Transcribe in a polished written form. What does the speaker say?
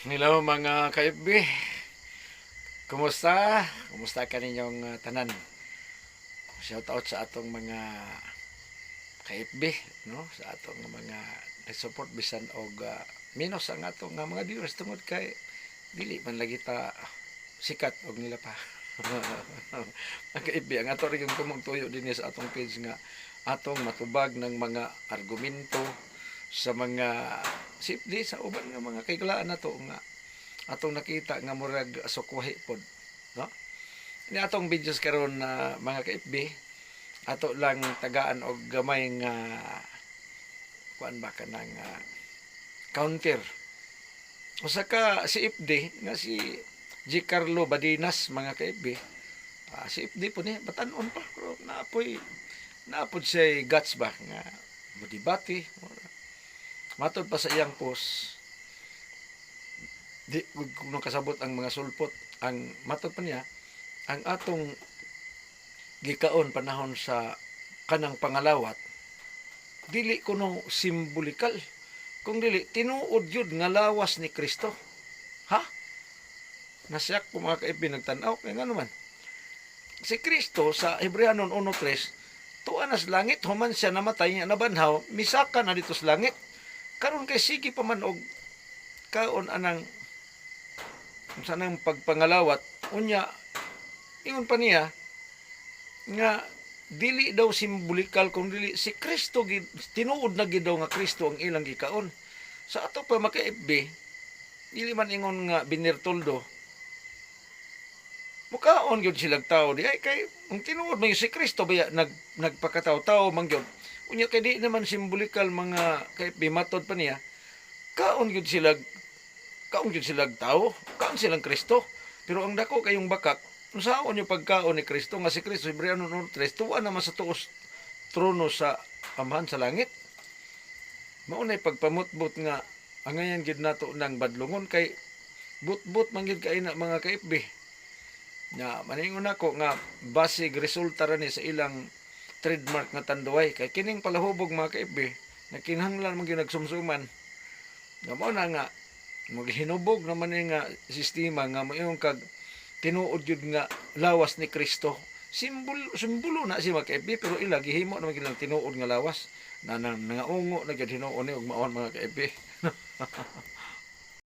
Hello mga ka-FB. Kumusta? Kumusta ka ninyong tanan? Shout out sa atong mga ka-FB, no? Sa atong mga support bisan og minus ang atong mga viewers tungod kay dili man lagi ta sikat og nila pa. Mga ka-FB, ang ato rin yung tumong tuyo din sa atong page nga atong matubag ng mga argumento sa mga sipdi sa uban nga mga kaiglaan nato nga atong nakita nga murag sukwahi pod, no? Ni atong videos karon na mga ka-FB ato lang tagaan og gamay nga kuan ba kanang counter. Usa ka si FD nga si G. Carlo Badinas mga ka-FB. Si FD po ni batan-on pa pero naapod siya guts ba nga modibati. Matod pa sa iyang post di kung kasabot ang mga sulpot ang matod pa niya ang atong gikaon panahon sa kanang pangalawat dili kuno simbolikal kung dili tinuod yun nga lawas ni Kristo. Ha? Nasyak ko mga ka-FB nagtanaw kaya nga naman si Kristo sa Hebreanon 1:3 tuwa na sa langit human siya namatay niya nabanhaw misaka na dito sa langit karon kay sige pa man og kaon anang sanang pagpangalawat unya ingon pa niya nga dili daw simbolikal kung dili si Kristo tinuod na gid daw nga Kristo ang ilang gikaon sa ato pa maka-FB dili man ingon nga binirtoldo mukaon gyud silang tao di ay kay ang tinuod man si Kristo baya nagpakataw-taw man gyud unya kay di naman simbolikal mga ka-FB matod pa niya kaon gyud silang tao, kaon silang Kristo. Pero ang dako kayong bakak, unsaon yung pagkaon ni Kristo nga si Kristo Hebreano 1:3 tuwa naman sa tuos trono sa amahan sa langit. Maunay pagpamutbot nga angayan gid nato nang badlungon kay but man gid kay na mga ka-FB. Nya maningon nako nga basig resulta ra ni sa ilang trademark nga tanduay kay kining palahubog mga ka-FB na kinahanglan man gyud nagsumsuman. Nga mao na nga maghinubog naman nga sistema nga mayong kag tinuod yun nga lawas ni Kristo. Simbolo na si mga pero ila gihimo naman gilang tinuod nga lawas. Nangaungo na gid hinuon ni og maon mga ka-FB.